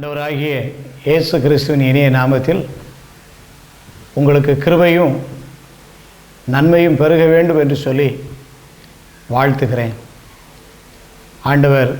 ஆண்டவராகிய இயேசு கிறிஸ்துவின் இனிய நாமத்தில் உங்களுக்கு கிருபையும் நன்மையும் பெருக வேண்டும் என்று சொல்லி வாழ்த்துகிறேன். ஆண்டவர்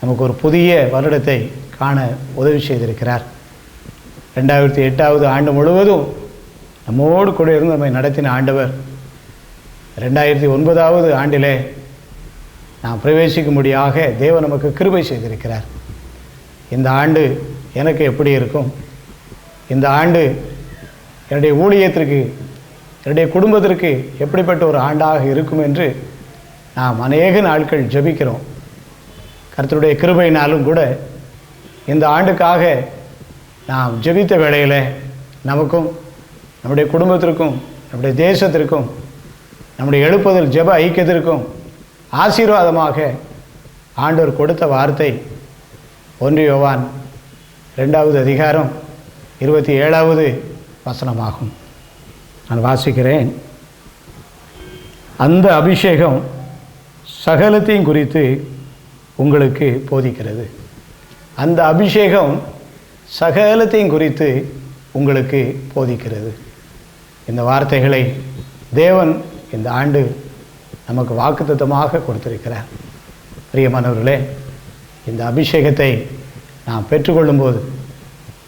நமக்கு ஒரு புதிய வருடத்தை காண உதவி செய்திருக்கிறார். 2008 ஆண்டு முழுவதும் நம்மோடு கூட இருந்து நம்மை நடத்தின ஆண்டவர் 2009 ஆண்டிலே நாம் பிரவேசிக்கும்படியாக தேவன் நமக்கு கிருபை செய்திருக்கிறார். இந்த ஆண்டு எனக்கு எப்படி இருக்கும், இந்த ஆண்டு என்னுடைய ஊழியத்திற்கு, என்னுடைய குடும்பத்திற்கு எப்படிப்பட்ட ஒரு ஆண்டாக இருக்கும் என்று நாம் அநேக நாட்கள் ஜெபிக்கிறோம். கர்த்தருடைய கிருபையினாலும் கூட இந்த ஆண்டுக்காக நாம் ஜெபித்த வேளையில் நமக்கும் நம்முடைய குடும்பத்திற்கும் நம்முடைய தேசத்திற்கும் நம்முடைய எழுப்புதல் ஜெப ஐக்கியத்திற்கும் ஆசீர்வாதமாக ஆண்டவர் கொடுத்த வார்த்தை 1 யோவான் 2வது அதிகாரம் 27வது வசனமாகும். நான் வாசிக்கிறேன். அந்த அபிஷேகம் சகலத்தையும் குறித்து உங்களுக்கு போதிக்கிறது. அந்த அபிஷேகம் சகலத்தையும் குறித்து உங்களுக்கு போதிக்கிறது. இந்த வார்த்தைகளை தேவன் இந்த ஆண்டு நமக்கு வாக்குத்தத்தமாக கொடுத்திருக்கிறார். பிரியமானவர்களே, இந்த அபிஷேகத்தை நாம் பெற்றுக்கொள்ளும்போது,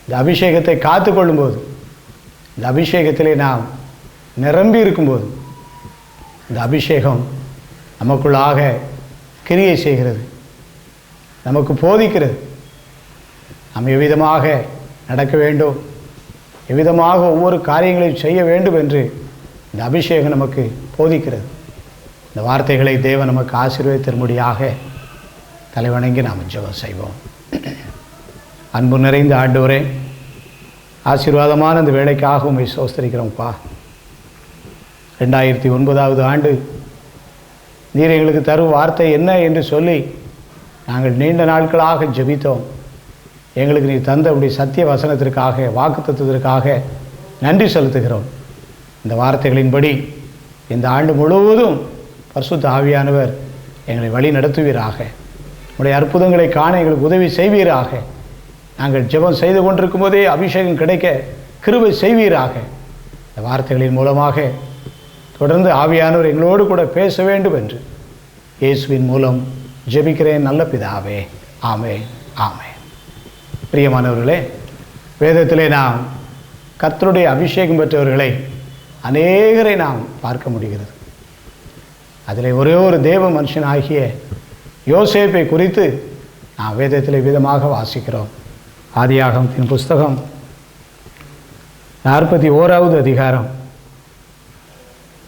இந்த அபிஷேகத்தை காத்து கொள்ளும்போது, இந்த அபிஷேகத்திலே நாம் நிரம்பி இருக்கும்போது, இந்த அபிஷேகம் நமக்குள்ளாக கிரியை செய்கிறது, நமக்கு போதிக்கிறது. நாம் எவ்விதமாக நடக்க வேண்டும், எவ்விதமாக ஒவ்வொரு காரியங்களையும் செய்ய வேண்டும் என்று இந்த அபிஷேகம் நமக்கு போதிக்கிறது. இந்த வார்த்தைகளை தேவன் நமக்கு ஆசீர்வதித்தரும்படியாக தலைவணங்கி நாம் ஜெபம் செய்வோம். அன்பு நிறைந்த ஆண்டவரே, ஆசீர்வாதமான இந்த வேலைக்காக உம்மை ஸ்தோத்திரிக்கிறோம்ப்பா. 2009 ஆண்டு நீர் எங்களுக்கு தரும் வார்த்தை என்ன என்று சொல்லி நாங்கள் நீண்ட நாட்களாக ஜெபித்தோம். எங்களுக்கு நீ தந்த அப்படி சத்திய வசனத்திற்காக, வாக்குத்தத்தத்திற்காக நன்றி செலுத்துகிறோம். இந்த வார்த்தைகளின்படி இந்த ஆண்டு முழுவதும் பரிசுத்த ஆவியானவர் எங்களை வழி நடத்துவீராக. உடைய அற்புதங்களை காண எங்களுக்கு உதவி செய்வீராக. நாங்கள் ஜெபம் செய்து கொண்டிருக்கும் போதே அபிஷேகம் கிடைக்க கிருபை செய்வீராக. இந்த வார்த்தைகளின் மூலமாக தொடர்ந்து ஆவியானவர் எங்களோடு கூட பேச வேண்டும் என்று இயேசுவின் மூலம் ஜெபிக்கிறேன் நல்ல பிதாவே. ஆமென், ஆமென். பிரியமானவர்களே, வேதத்திலே நாம் கர்த்தருடைய அபிஷேகம் பெற்றவர்களை அநேகரை நாம் பார்க்க முடிகிறது. அதில் ஒரே ஒரு தேவ மனுஷனாகிய யோசேப்பை குறித்து நாம் வேதத்தில் விதமாக வாசிக்கிறோம். ஆதியாகமத்தின் புஸ்தகம் 41வது அதிகாரம்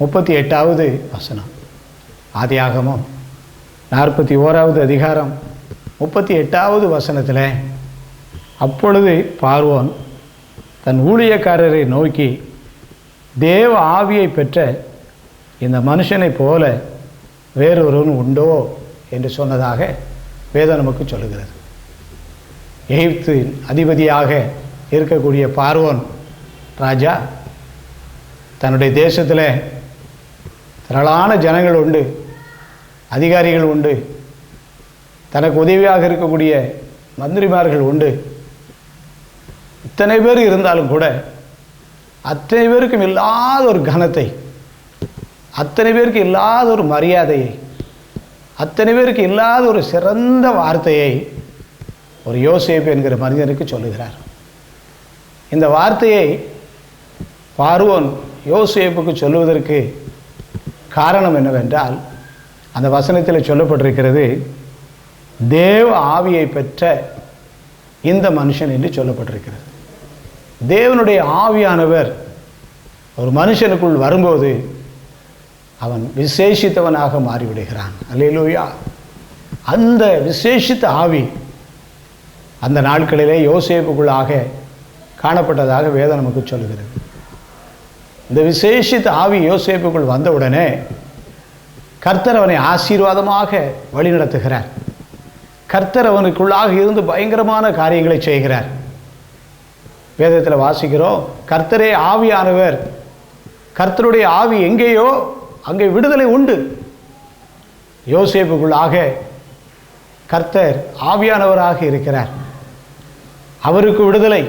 38வது வசனம். ஆதியாகமம் 41வது அதிகாரம் 38வது வசனத்தில், அப்பொழுது பார்வோன் தன் ஊழியக்காரரை நோக்கி, தேவ ஆவியை பெற்ற இந்த மனுஷனைப் போல வேறொருவன் உண்டோ என்று சொன்னதாக வேதம் நமக்கு சொல்லுகிறது. எகிப்தின் அதிபதியாக இருக்கக்கூடிய பார்வோன் ராஜா தன்னுடைய தேசத்தில் திரளான ஜனங்கள் உண்டு, அதிகாரிகள் உண்டு, தனக்கு உதவியாக இருக்கக்கூடிய மந்திரிமார்கள் உண்டு. இத்தனை பேர் இருந்தாலும் கூட அத்தனை பேருக்கும் இல்லாத ஒரு கனத்தை, அத்தனை பேருக்கு இல்லாத ஒரு மரியாதையை, அத்தனை பேருக்கு இல்லாத ஒரு சிறந்த வார்த்தையை ஒரு யோசேப்பு என்கிற மனிதனுக்கு சொல்லுகிறார். இந்த வார்த்தையை பார்வோன் யோசேப்புக்கு சொல்லுவதற்கு காரணம் என்னவென்றால், அந்த வசனத்தில் சொல்லப்பட்டிருக்கிறது, தேவ ஆவியை பெற்ற இந்த மனுஷன் என்று சொல்லப்பட்டிருக்கிறது. தேவனுடைய ஆவியானவர் ஒரு மனுஷனுக்குள் வரும்போது அவன் விசேஷித்தவனாக மாறிவிடுகிறான். அல்லேலூயா. அந்த விசேஷித்த ஆவி அந்த நாட்களிலே யோசேப்புக்குள்ளாக காணப்பட்டதாக வேதம் நமக்கு சொல்லுகிறது. இந்த விசேஷித்த ஆவி யோசேப்புக்குள் வந்தவுடனே கர்த்தர் அவனை ஆசீர்வாதமாக வழிநடத்துகிறார். கர்த்தர் அவனுக்குள்ளாக இருந்து பயங்கரமான காரியங்களை செய்கிறார். வேதத்தில் வாசிக்கிறோம், கர்த்தரே ஆவியானவர். கர்த்தருடைய ஆவி எங்கேயோ அங்கே விடுதலை உண்டு. யோசேப்புக்குள்ளாக கர்த்தர் ஆவியானவராக இருக்கிறார். அவருக்கு விடுதலை,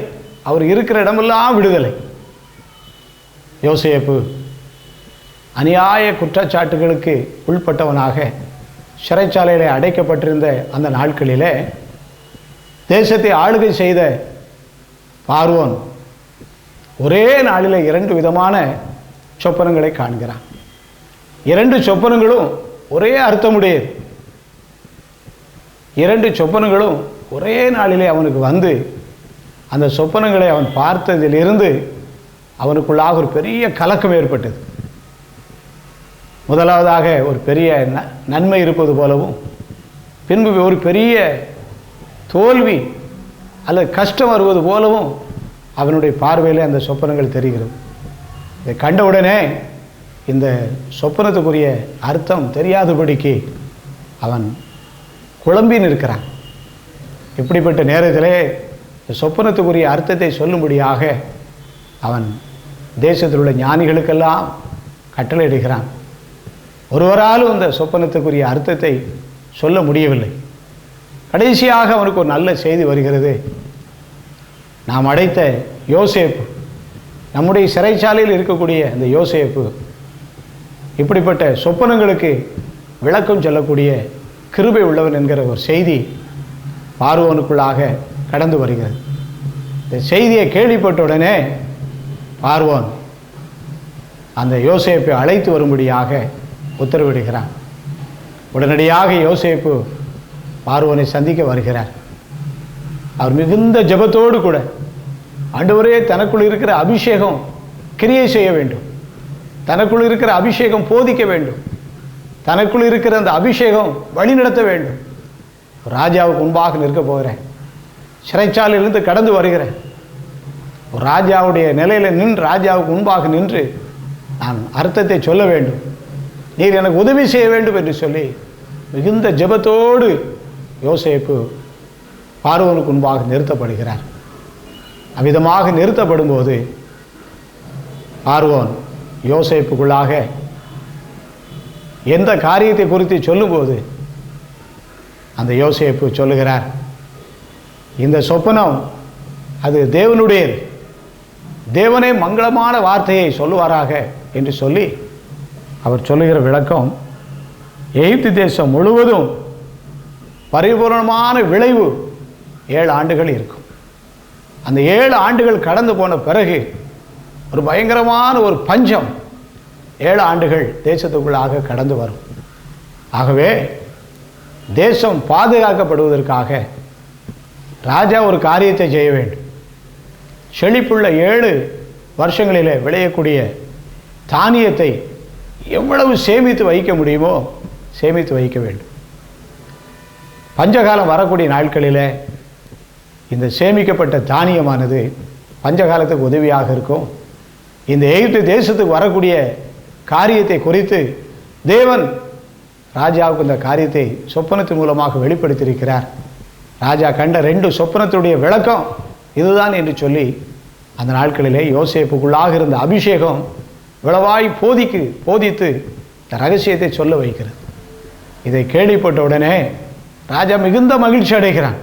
அவர் இருக்கிற இடமெல்லாம் விடுதலை. யோசேப்பு அநியாய குற்றச்சாட்டுகளுக்கு உள்பட்டவனாக சிறைச்சாலையிலே அடைக்கப்பட்டிருந்த அந்த நாட்களிலே தேசத்தை ஆளுகை செய்த பார்வோன் ஒரே நாளில் 2 விதமான சொப்பனங்களை காண்கிறான். 2 சொப்பனங்களும் ஒரே அர்த்தமுடையது. 2 சொப்பனங்களும் ஒரே நாளிலே அவனுக்கு வந்து அந்த சொப்பனங்களை அவன் பார்த்ததிலிருந்து அவனுக்குள்ளாக ஒரு பெரிய கலக்கம் ஏற்பட்டது. முதலாவதாக ஒரு பெரிய நன்மை இருப்பது போலவும், பின்பு ஒரு பெரிய தோல்வி அல்லது கஷ்டம் வருவது போலவும் அவனுடைய பார்வையில் அந்த சொப்பனங்கள் தெரிகிறது. இதை கண்டவுடனே இந்த சொப்பனத்துக்குரிய அர்த்தம் தெரியாதபடிக்கு அவன் குழம்பி நிற்கிறான். இப்படிப்பட்ட நேரத்திலே சொப்பனத்துக்குரிய அர்த்தத்தை சொல்லும்படியாக அவன் தேசத்தில் உள்ள ஞானிகளுக்கெல்லாம் கட்டளையிடுகிறான். ஒருவராலும் இந்த சொப்பனத்துக்குரிய அர்த்தத்தை சொல்ல முடியவில்லை. கடைசியாக அவனுக்கு ஒரு நல்ல செய்தி வருகிறது. நாம் அடைத்த யோசேப்பு, நம்முடைய சிறைச்சாலையில் இருக்கக்கூடிய அந்த யோசேப்பு இப்படிப்பட்ட சொப்பனங்களுக்கு விளக்கம் சொல்லக்கூடிய கிருபை உள்ளவன் என்கிற ஒரு செய்தி பார்வோனுக்குள்ளாக கடந்து வருகிறது. இந்த செய்தியை கேள்விப்பட்ட உடனே பார்வோன் அந்த யோசேப்பை அழைத்து வரும்படியாக உத்தரவிடுகிறான். உடனடியாக யோசேப்பு பார்வோனை சந்திக்க வருகிறார். அவர் மிகுந்த ஜெபத்தோடு கூட, ஆண்டவரே தனக்குள் இருக்கிற அபிஷேகம் கிரியை செய்ய வேண்டும், தனக்குள் இருக்கிற அபிஷேகம் போதிக்க வேண்டும், தனக்குள் இருக்கிற அந்த அபிஷேகம் வழிநடத்த வேண்டும். ராஜாவுக்கு முன்பாக நிற்க போகிறேன், சிறைச்சாலையிலிருந்து கடந்து வருகிறேன், ஒரு ராஜாவுடைய நிலையில் நின்று ராஜாவுக்கு முன்பாக நின்று நான் அர்த்தத்தை சொல்ல வேண்டும், நீர் எனக்கு உதவி செய்ய வேண்டும் என்று சொல்லி மிகுந்த ஜெபத்தோடு யோசேப்பு பார்வோனுக்கு முன்பாக நிறுத்தப்படுகிறார். அவ்விதமாக நிறுத்தப்படும் போது பார்வோன் யோசேப்புக்குள்ளாக எந்த காரியத்தை குறித்து சொல்லும்போது அந்த யோசேப்பு சொல்லுகிறார், இந்த சொப்பனம் அது தேவனுடையது, தேவனே மங்களமான வார்த்தையை சொல்லுவாராக என்று சொல்லி அவர் சொல்லுகிற விளக்கம், எகிப்து தேசம் முழுவதும் பரிபூர்ணமான விளைவு 7 ஆண்டுகள் இருக்கும். அந்த 7 ஆண்டுகள் கடந்து போன பிறகு ஒரு பயங்கரமான ஒரு பஞ்சம் 7 ஆண்டுகள் தேசத்துக்குள்ளாக கடந்து வரும். ஆகவே தேசம் பாதுகாக்கப்படுவதற்காக ராஜா ஒரு காரியத்தை செய்ய வேண்டும். செழிப்புள்ள 7 வருஷங்களிலே விளையக்கூடிய தானியத்தை எவ்வளவு சேமித்து வைக்க முடியுமோ சேமித்து வைக்க வேண்டும். பஞ்சகாலம் வரக்கூடிய நாட்களில் இந்த சேமிக்கப்பட்ட தானியமானது பஞ்சகாலத்துக்கு உதவியாக இருக்கும். இந்த எகிப்து தேசத்துக்கு வரக்கூடிய காரியத்தை குறித்து தேவன் ராஜாவுக்கு இந்த காரியத்தை சொப்பனத்தின் மூலமாக வெளிப்படுத்தியிருக்கிறார். ராஜா கண்ட 2 சொப்பனத்துடைய விளக்கம் இதுதான் என்று சொல்லி அந்த நாட்களிலே யோசேப்புக்குள்ளாக இருந்த அபிஷேகம் விளவாய் போதித்து இந்த ரகசியத்தை சொல்ல வைக்கிறது. இதை கேள்விப்பட்ட உடனே ராஜா மிகுந்த மகிழ்ச்சி அடைகிறான்.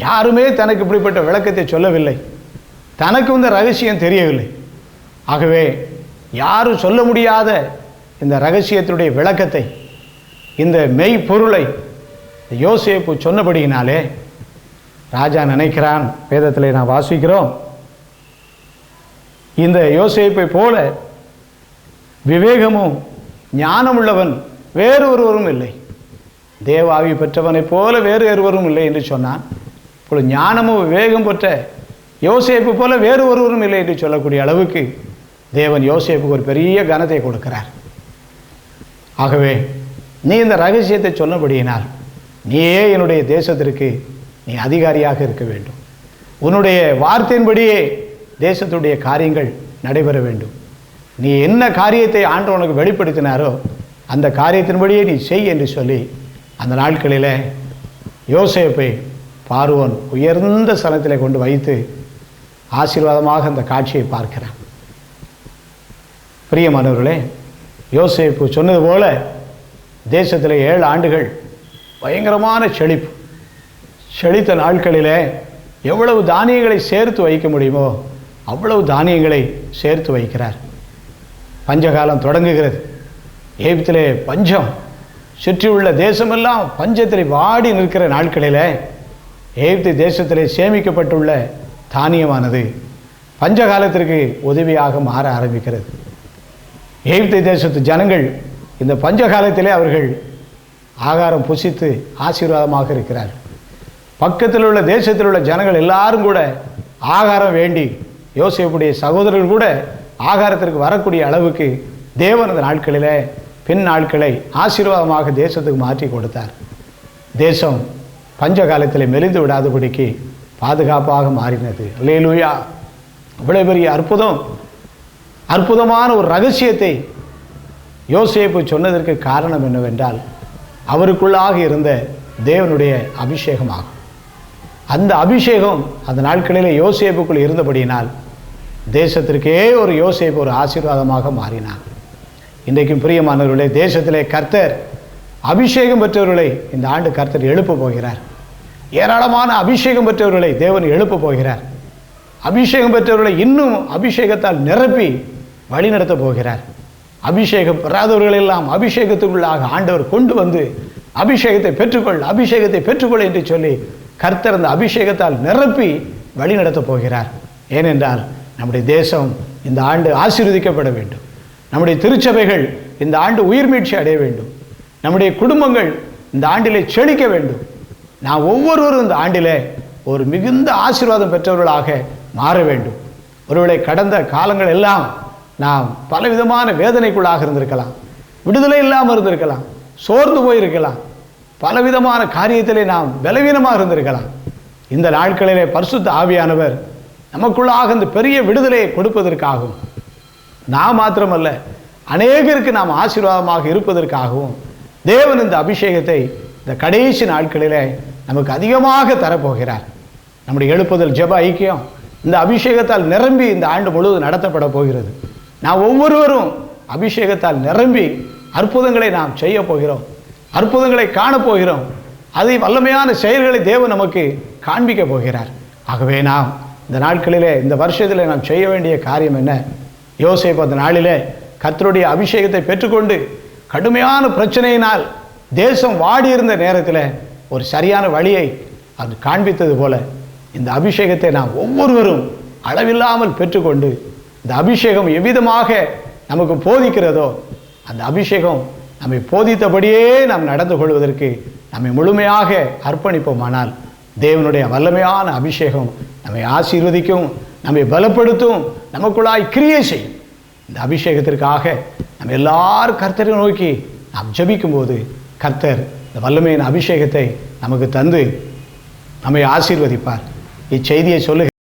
யாருமே தனக்கு இப்படிப்பட்ட விளக்கத்தை சொல்லவில்லை, தனக்கு இந்த ரகசியம் தெரியவில்லை. ஆகவே யாரும் சொல்ல முடியாத இந்த ரகசியத்துடைய விளக்கத்தை, இந்த மெய்ப்பொருளை யோசேப்பு சொன்னபடியினாலே ராஜா நினைக்கிறான், வேதத்திலே நான் வாசிக்கிறோம், இந்த யோசேப்பை போல விவேகமும் ஞானமுள்ளவன் வேறு ஒருவரும் இல்லை, தேவாவி பெற்றவனைப் போல வேறு ஒருவரும் இல்லை என்று சொன்னான். இப்பொழுது ஞானமும் விவேகம் பெற்ற யோசேப்பு போல வேறு ஒருவரும் இல்லை என்று சொல்லக்கூடிய அளவுக்கு தேவன் யோசேப்புக்கு ஒரு பெரிய கனத்தை கொடுக்கிறார். ஆகவே நீ இந்த ரகசியத்தை சொன்னபடியினால் நீயே என்னுடைய தேசத்திற்கு நீ அதிகாரியாக இருக்க வேண்டும், உன்னுடைய வார்த்தையின்படியே தேசத்துடைய காரியங்கள் நடைபெற வேண்டும். நீ என்ன காரியத்தை ஆண்டவனுக்கு வெளிப்படுத்தினாரோ அந்த காரியத்தின்படியே நீ செய் என்று சொல்லி அந்த நாட்களில் யோசேப்பை பார்வோன் உயர்ந்த ஸ்தலத்தில் கொண்டு வைத்து ஆசீர்வாதமாக அந்த காட்சியை பார்க்கிறான். பிரியமானவர்களே, யோசேப்பு சொன்னது போல தேசத்தில் 7 ஆண்டுகள் பயங்கரமான செழித்த நாட்களில் எவ்வளவு தானியங்களை சேர்த்து வைக்க முடியுமோ அவ்வளவு தானியங்களை சேர்த்து வைக்கிறார். பஞ்சகாலம் தொடங்குகிறது. எகிப்திலே பஞ்சம், சுற்றியுள்ள தேசமெல்லாம் பஞ்சத்தில் வாடி நிற்கிற நாட்களில் எகிப்து தேசத்திலே சேமிக்கப்பட்டுள்ள தானியமானது பஞ்சகாலத்திற்கு உதவியாக மாற ஆரம்பிக்கிறது. எகிப்து தேசத்து ஜனங்கள் இந்த பஞ்சகாலத்திலே அவர்கள் ஆகாரம் புசித்து ஆசீர்வாதமாக இருக்கிறார். பக்கத்தில் உள்ள தேசத்தில் உள்ள ஜனங்கள் எல்லாரும் கூட ஆகாரம் வேண்டி, யோசேப்புடைய சகோதரர்கள் கூட ஆகாரத்திற்கு வரக்கூடிய அளவுக்கு தேவன் அந்த நாட்களில் பின் நாட்களை ஆசீர்வாதமாக தேசத்துக்கு மாற்றி கொடுத்தார். தேசம் பஞ்ச காலத்தில் மெலிந்து விடாதபடிக்கு பாதுகாப்பாக மாறினது. அல்லேலூயா! இவ்வளவு பெரிய அற்புதமான ஒரு ரகசியத்தை யோசேப்பு சொன்னதற்கு காரணம் என்னவென்றால், அவருக்குள்ளாக இருந்த தேவனுடைய அபிஷேகமாகும். அந்த அபிஷேகம் அந்த நாட்களிலே யோசேப்புக்குள் இருந்தபடியினால் தேசத்திற்கே ஒரு யோசேப்பு ஒரு ஆசீர்வாதமாக மாறினார். இன்றைக்கும் பிரியமானவர்களே, தேசத்திலே கர்த்தர் அபிஷேகம் பெற்றவர்களை இந்த ஆண்டு கர்த்தர் எழுப்ப போகிறார். ஏராளமான அபிஷேகம் பெற்றவர்களை தேவன் எழுப்ப போகிறார். அபிஷேகம் பெற்றவர்களை இன்னும் அபிஷேகத்தால் நிரப்பி வழிநடத்த போகிறார். அபிஷேகம் பெறாதவர்களெல்லாம் அபிஷேகத்துக்குள்ளாக ஆண்டவர் கொண்டு வந்து அபிஷேகத்தை பெற்றுக்கொள் என்று சொல்லி கர்த்தர் அந்த அபிஷேகத்தால் நிரப்பி வழிநடத்த போகிறார். ஏனென்றால் நம்முடைய தேசம் இந்த ஆண்டு ஆசீர்வதிக்கப்பட வேண்டும். நம்முடைய திருச்சபைகள் இந்த ஆண்டு உயிர் மீட்சி அடைய வேண்டும். நம்முடைய குடும்பங்கள் இந்த ஆண்டிலே செழிக்க வேண்டும். நாம் ஒவ்வொருவரும் இந்த ஆண்டிலே ஒரு மிகுந்த ஆசீர்வாதம் பெற்றவர்களாக மாற வேண்டும். ஒருவேளை கடந்த காலங்கள் எல்லாம் நாம் பலவிதமான வேதனைக்குள்ளாக இருந்திருக்கலாம், விடுதலை இல்லாமல் இருந்திருக்கலாம், சோர்ந்து போயிருக்கலாம், பலவிதமான காரியத்திலே நாம் பலவீனமாக இருந்திருக்கலாம். இந்த நாட்களிலே பரிசுத்த ஆவியானவர் நமக்குள்ளாக இந்த பெரிய விடுதலையை கொடுப்பதற்காகவும், நாம் மாத்திரமல்ல அநேகருக்கு நாம் ஆசீர்வாதமாக இருப்பதற்காகவும் தேவன் இந்த அபிஷேகத்தை இந்த கடைசி நாட்களிலே நமக்கு அதிகமாக தரப்போகிறார். நம்முடைய எழுப்புதல் ஜெப ஐக்கியம் இந்த அபிஷேகத்தால் நிரம்பி இந்த ஆண்டு முழுவதும் நடத்தப்பட போகிறது. நாம் ஒவ்வொருவரும் அபிஷேகத்தால் நிரம்பி அற்புதங்களை நாம் செய்ய போகிறோம், அற்புதங்களை காணப்போகிறோம். அதை வல்லமையான செயல்களை தேவன் நமக்கு காண்பிக்க போகிறார். ஆகவே நாம் இந்த நாட்களிலே இந்த வருஷத்தில் நாம் செய்ய வேண்டிய காரியம் என்ன? யோசேப்பு அந்த நாளிலே கர்த்தருடைய அபிஷேகத்தை பெற்றுக்கொண்டு கடுமையான பிரச்சனையினால் தேசம் வாடியிருந்த நேரத்தில் ஒரு சரியான வழியை அது காண்பித்தது போல இந்த அபிஷேகத்தை நாம் ஒவ்வொருவரும் அளவில்லாமல் பெற்றுக்கொண்டு இந்த அபிஷேகம் எவ்விதமாக நமக்கு போதிக்கிறதோ அந்த அபிஷேகம் நம்மை போதித்தபடியே நாம் நடந்து கொள்வதற்கு நம்மை முழுமையாக அர்ப்பணிப்போமானால் தேவனுடைய வல்லமையான அபிஷேகம் நம்மை ஆசீர்வதிக்கும், நம்மை பலப்படுத்தும், நமக்குள்ளாய் கிரியை செய்யும். இந்த அபிஷேகத்திற்காக நம்ம எல்லாரும் கர்த்தரை நோக்கி நாம் ஜெபிக்கும் போது கர்த்தர் இந்த வல்லமையான அபிஷேகத்தை நமக்கு தந்து நம்மை ஆசீர்வதிப்பார். இச்செய்தியை சொல்லுங்க.